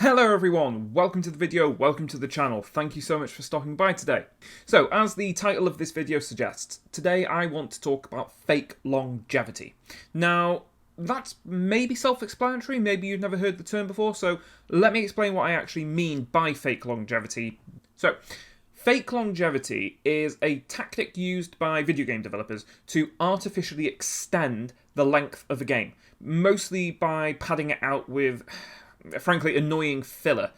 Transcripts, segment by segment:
Hello everyone, welcome to the video, welcome to the channel, thank you so much for stopping by today. So, as the title of this video suggests, today I want to talk about fake longevity. Now, that's maybe self-explanatory, maybe you've never heard the term before, so let me explain what I actually mean by fake longevity. So, fake longevity is a tactic used by video game developers to artificially extend the length of a game, mostly by padding it out with, frankly, annoying filler.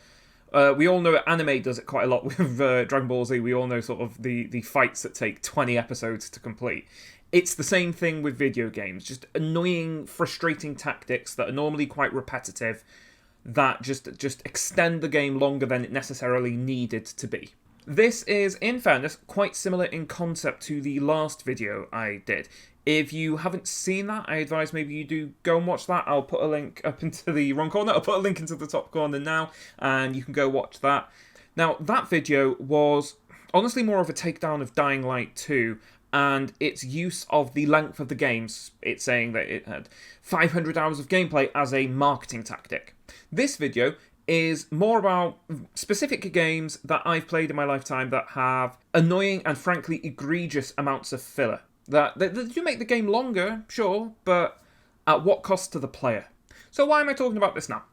We all know anime does it quite a lot with Dragon Ball Z. We all know sort of the fights that take 20 episodes to complete. It's the same thing with video games. Just annoying, frustrating tactics that are normally quite repetitive that just extend the game longer than it necessarily needed to be. This is, in fairness, quite similar in concept to the last video I did. If you haven't seen that, I advise maybe you do go and watch that. I'll put a link up into the wrong corner. I'll put a link into the top corner now, and you can go watch that. Now, that video was honestly more of a takedown of Dying Light 2 and its use of the length of the games. It's saying that it had 500 hours of gameplay as a marketing tactic. This video is more about specific games that I've played in my lifetime that have annoying and frankly egregious amounts of filler. That they do make the game longer, sure, but at what cost to the player? So why am I talking about this now?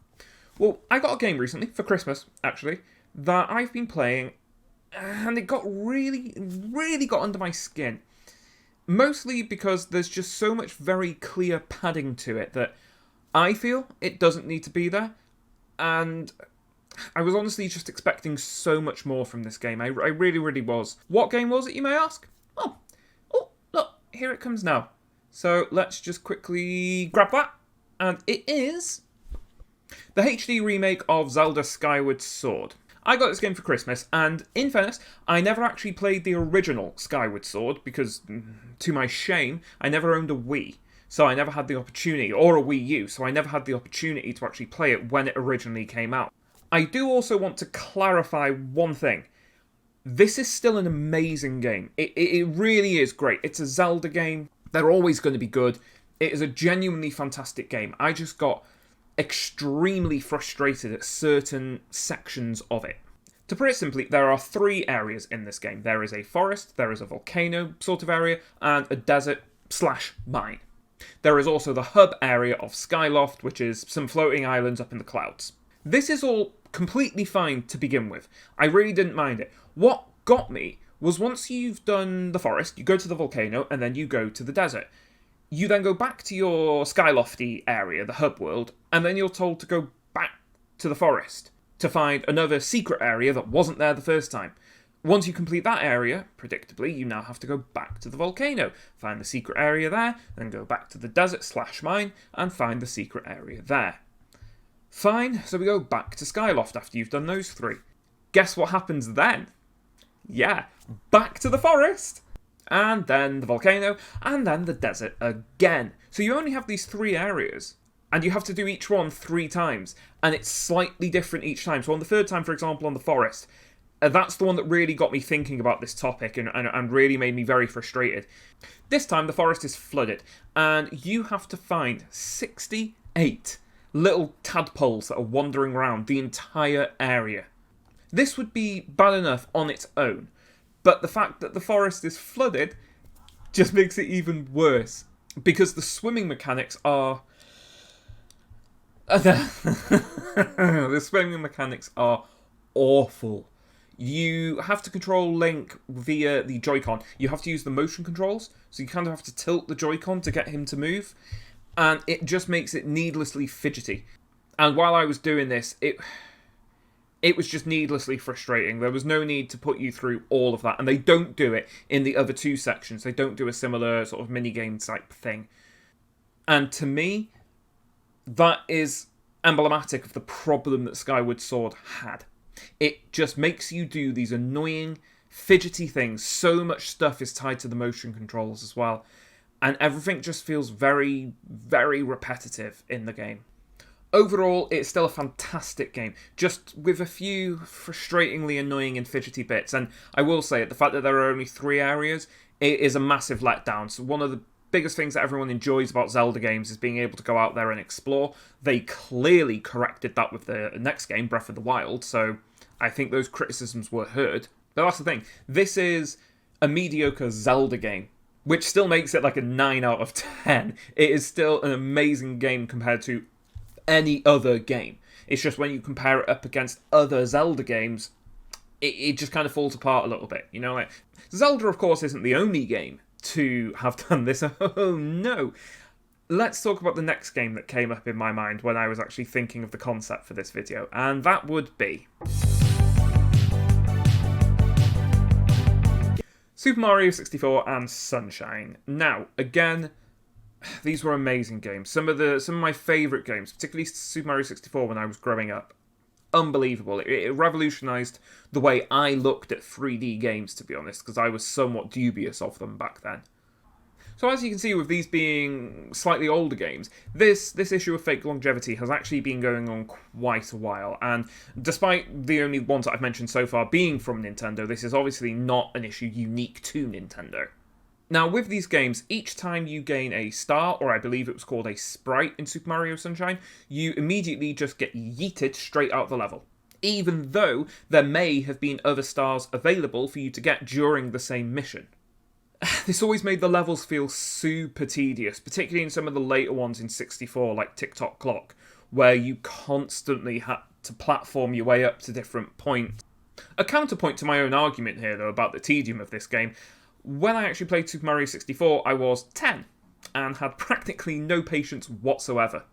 Well, I got a game recently, for Christmas, actually, that I've been playing, and it got really got under my skin. Mostly because there's just so much very clear padding to it that I feel it doesn't need to be there, and I was honestly just expecting so much more from this game. I really was. What game was it, you may ask? Oh, look, here it comes now. So let's just quickly grab that. And it is the HD remake of Zelda Skyward Sword. I got this game for Christmas, and in fairness, I never actually played the original Skyward Sword because, to my shame, I never owned a Wii. So I never had the opportunity, or a Wii U, so I never had the opportunity to actually play it when it originally came out. I do also want to clarify one thing. This is still an amazing game. It really is great. It's a Zelda game. They're always going to be good. It is a genuinely fantastic game. I just got extremely frustrated at certain sections of it. To put it simply, there are 3 areas in this game. There is a forest, there is a volcano sort of area, and a desert/mine. There is also the hub area of Skyloft, which is some floating islands up in the clouds. This is all completely fine to begin with. I really didn't mind it. What got me was once you've done the forest, you go to the volcano, and then you go to the desert. You then go back to your Skylofty area, the hub world, and then you're told to go back to the forest to find another secret area that wasn't there the first time. Once you complete that area, predictably, you now have to go back to the volcano, find the secret area there, then go back to the desert/mine, and find the secret area there. Fine, so we go back to Skyloft after you've done those 3. Guess what happens then? Yeah, back to the forest, and then the volcano, and then the desert again. So you only have these 3 areas, and you have to do each one 3 times, and it's slightly different each time. So on the 3rd time, for example, on the forest, that's the one that really got me thinking about this topic and really made me very frustrated. This time, the forest is flooded, and you have to find 68 little tadpoles that are wandering around the entire area. This would be bad enough on its own, but the fact that the forest is flooded just makes it even worse, because the swimming mechanics are... the swimming mechanics are awful. You have to control Link via the Joy-Con. You have to use the motion controls, so you kind of have to tilt the Joy-Con to get him to move, and it just makes it needlessly fidgety. And while I was doing this, it was just needlessly frustrating. There was no need to put you through all of that, and they don't do it in the other 2 sections. They don't do a similar sort of minigame type thing. And to me, that is emblematic of the problem that Skyward Sword had. It just makes you do these annoying, fidgety things. So much stuff is tied to the motion controls as well. And everything just feels very repetitive in the game. Overall, it's still a fantastic game, just with a few frustratingly annoying and fidgety bits. And I will say, the fact that there are only 3 areas, it is a massive letdown. So one of the biggest things that everyone enjoys about Zelda games is being able to go out there and explore. They clearly corrected that with the next game, Breath of the Wild, so I think those criticisms were heard. But that's the thing. This is a mediocre Zelda game, which still makes it like a 9 out of 10. It is still an amazing game compared to any other game. It's just when you compare it up against other Zelda games, it just kind of falls apart a little bit. You know, like Zelda, of course, isn't the only game to have done this. Oh no. Let's talk about the next game that came up in my mind when I was actually thinking of the concept for this video, and that would be Super Mario 64 and Sunshine. Now, again, these were amazing games. Some of my favourite games, particularly Super Mario 64 when I was growing up. Unbelievable. It revolutionised the way I looked at 3D games, to be honest, because I was somewhat dubious of them back then. So as you can see, with these being slightly older games, this issue of fake longevity has actually been going on quite a while, and despite the only ones that I've mentioned so far being from Nintendo, this is obviously not an issue unique to Nintendo. Now, with these games, each time you gain a star, or I believe it was called a sprite in Super Mario Sunshine, you immediately just get yeeted straight out of the level, even though there may have been other stars available for you to get during the same mission. This always made the levels feel super tedious, particularly in some of the later ones in 64, like Tick-Tock Clock, where you constantly had to platform your way up to different points. A counterpoint to my own argument here, though, about the tedium of this game, when I actually played Super Mario 64, I was 10, and had practically no patience whatsoever.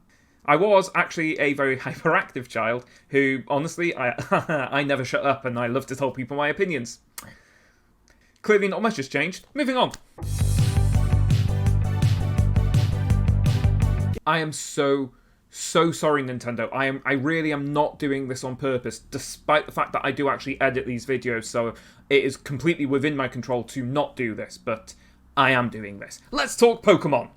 I was actually a very hyperactive child, who, honestly, I never shut up, and I love to tell people my opinions. Clearly not much has changed. Moving on. I am so sorry, Nintendo. I really am not doing this on purpose, despite the fact that I do actually edit these videos, so it is completely within my control to not do this, but I am doing this. Let's talk Pokemon!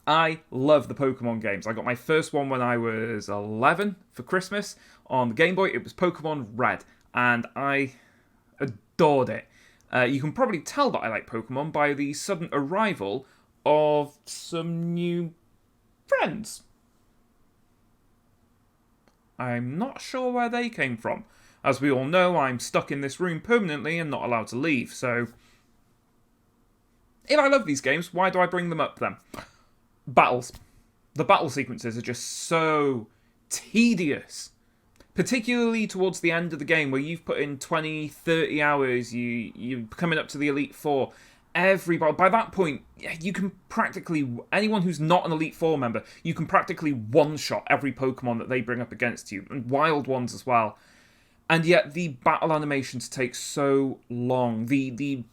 I love the Pokemon games. I got my first one when I was 11 for Christmas on the Game Boy. It was Pokemon Red, and I adored it. You can probably tell that I like Pokemon by the sudden arrival of some new friends. I'm not sure where they came from. As we all know, I'm stuck in this room permanently and not allowed to leave, so if I love these games, why do I bring them up then? Battles. The battle sequences are just so tedious. Particularly towards the end of the game, where you've put in 20, 30 hours, you're coming up to the Elite Four. By that point, you can practically, anyone who's not an Elite Four member, you can practically one-shot every Pokemon that they bring up against you, and wild ones as well. And yet the battle animations take so long. The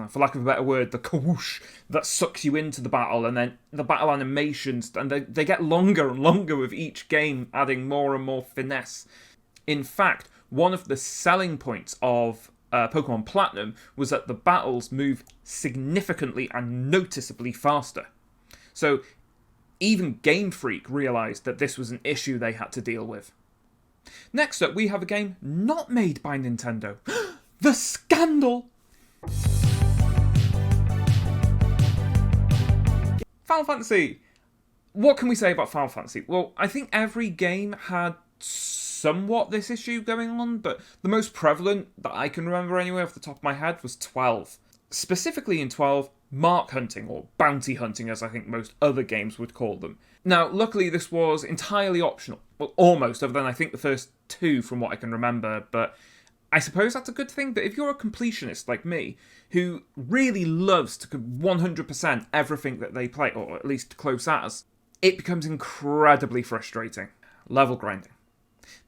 for lack of a better word, the kawoosh that sucks you into the battle, and then the battle animations, and they get longer and longer with each game, adding more and more finesse. In fact, one of the selling points of Pokemon Platinum was that the battles move significantly and noticeably faster. So even Game Freak realised that this was an issue they had to deal with. Next up, we have a game not made by Nintendo. The Scandal! Final Fantasy! What can we say about Final Fantasy? Well, I think every game had somewhat this issue going on, but the most prevalent that I can remember anyway off the top of my head was 12. Specifically in 12, mark hunting, or bounty hunting as I think most other games would call them. Now, luckily this was entirely optional. Well, almost, other than I think the first two from what I can remember, but I suppose that's a good thing. But if you're a completionist like me, who really loves to 100% everything that they play, or at least close as, it becomes incredibly frustrating. Level grinding.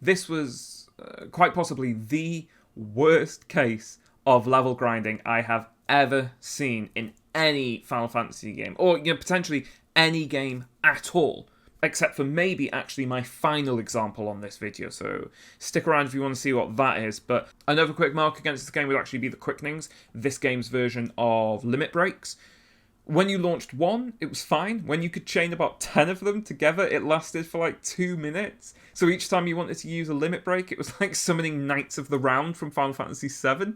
This was quite possibly the worst case of level grinding I have ever seen in any Final Fantasy game, or potentially any game at all, except for maybe actually my final example on this video, so stick around if you want to see what that is. But another quick mark against this game would actually be the Quickenings, this game's version of limit breaks. When you launched one, it was fine. When you could chain about 10 of them together, it lasted for like 2 minutes. So each time you wanted to use a limit break, it was like summoning Knights of the Round from Final Fantasy VII.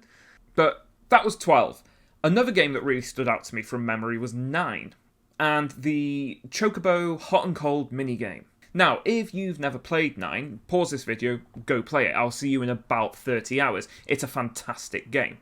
But that was 12. Another game that really stood out to me from memory was 9. and the Chocobo Hot and Cold minigame. Now, if you've never played 9, pause this video, go play it. I'll see you in about 30 hours. It's a fantastic game.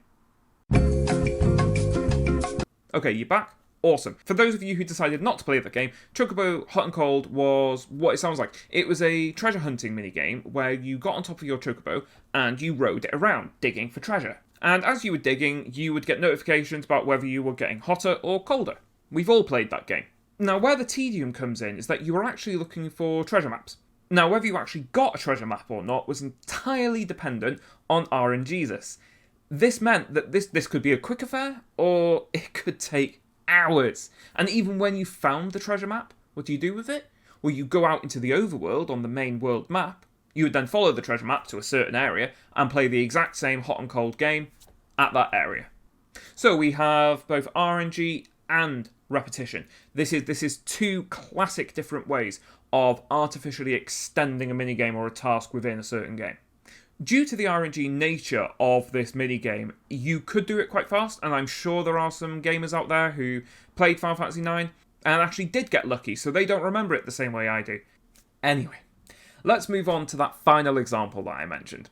Okay, you back? Awesome. For those of you who decided not to play the game, Chocobo Hot and Cold was what it sounds like. It was a treasure hunting minigame where you got on top of your Chocobo and you rode it around, digging for treasure. And as you were digging, you would get notifications about whether you were getting hotter or colder. We've all played that game. Now, where the tedium comes in is that you are actually looking for treasure maps. Now, whether you actually got a treasure map or not was entirely dependent on RNGesus. This meant that this could be a quick affair, or it could take hours. And even when you found the treasure map, what do you do with it? Well, you go out into the overworld on the main world map. You would then follow the treasure map to a certain area and play the exact same hot and cold game at that area. So we have both RNG and repetition. This is two classic different ways of artificially extending a minigame or a task within a certain game. Due to the RNG nature of this minigame, you could do it quite fast, and I'm sure there are some gamers out there who played Final Fantasy IX and actually did get lucky, so they don't remember it the same way I do. Anyway, let's move on to that final example that I mentioned.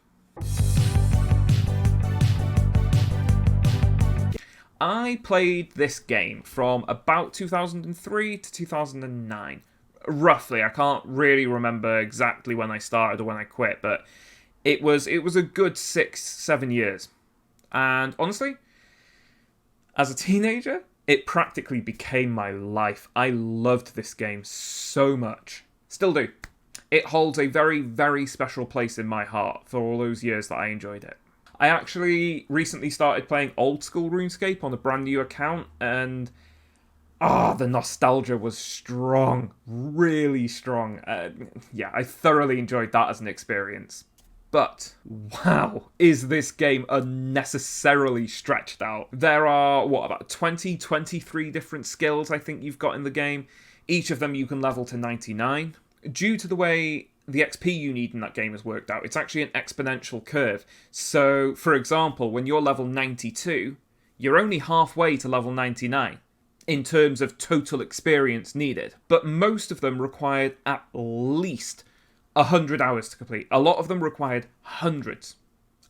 I played this game from about 2003 to 2009. Roughly, I can't really remember exactly when I started or when I quit, but it was a good 6-7 years. And honestly, as a teenager, it practically became my life. I loved this game so much. Still do. It holds a very, very special place in my heart for all those years that I enjoyed it. I actually recently started playing old school RuneScape on a brand new account, and the nostalgia was strong, really strong. Yeah, I thoroughly enjoyed that as an experience. But, wow, is this game unnecessarily stretched out. There are, about 23 different skills I think you've got in the game. Each of them you can level to 99. Due to the way the XP you need in that game is worked out, it's actually an exponential curve. So, for example, when you're level 92, you're only halfway to level 99 in terms of total experience needed. But most of them required at least 100 hours to complete. A lot of them required hundreds.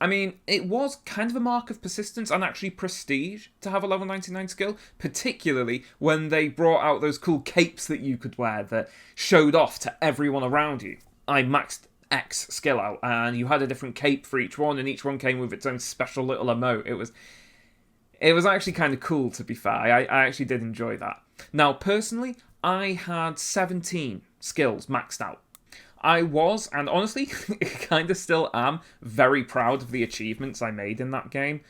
I mean, it was kind of a mark of persistence and actually prestige to have a level 99 skill, particularly when they brought out those cool capes that you could wear that showed off to everyone around you. I maxed X skill out, and you had a different cape for each one, and each one came with its own special little emote. It was actually kind of cool, to be fair. I actually did enjoy that. Now, personally, I had 17 skills maxed out. I was, and honestly, kind of still am, very proud of the achievements I made in that game.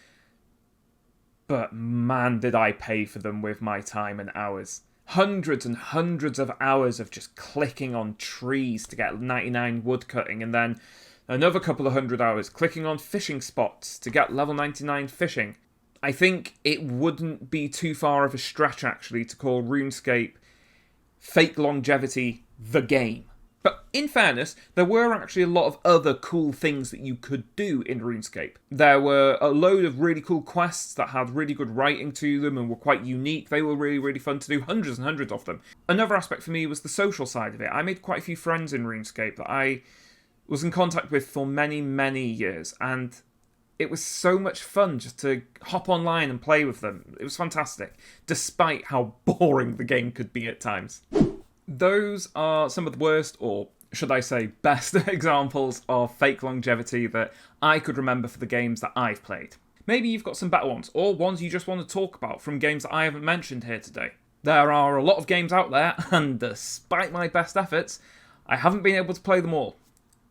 But man, did I pay for them with my time and hours. Hundreds and hundreds of hours of just clicking on trees to get 99 wood cutting, and then another couple of hundred hours clicking on fishing spots to get level 99 fishing. I think it wouldn't be too far of a stretch, actually, to call RuneScape fake longevity the game. But in fairness, there were actually a lot of other cool things that you could do in RuneScape. There were a load of really cool quests that had really good writing to them and were quite unique. They were really, really fun to do, hundreds and hundreds of them. Another aspect for me was the social side of it. I made quite a few friends in RuneScape that I was in contact with for many, many years, and it was so much fun just to hop online and play with them. It was fantastic, despite how boring the game could be at times. Those are some of the worst, or should I say best, examples of fake longevity that I could remember for the games that I've played. Maybe you've got some better ones, or ones you just want to talk about from games that I haven't mentioned here today. There are a lot of games out there, and despite my best efforts, I haven't been able to play them all.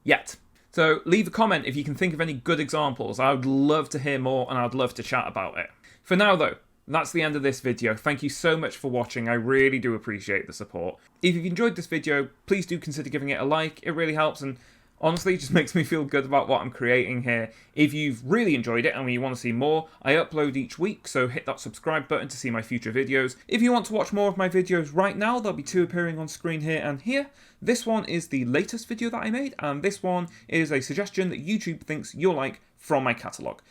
Yet. So leave a comment if you can think of any good examples. I would love to hear more, and I'd love to chat about it. For now though, that's the end of this video. Thank you so much for watching. I really do appreciate the support. If you've enjoyed this video, please do consider giving it a like. It really helps, and honestly, it just makes me feel good about what I'm creating here. If you've really enjoyed it and you want to see more, I upload each week, so hit that subscribe button to see my future videos. If you want to watch more of my videos right now, there'll be two appearing on screen here and here. This one is the latest video that I made, and this one is a suggestion that YouTube thinks you'll like from my catalogue.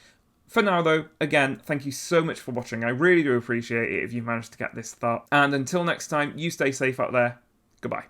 For now though, again, thank you so much for watching. I really do appreciate it if you've managed to get this far. And until next time, you stay safe out there. Goodbye.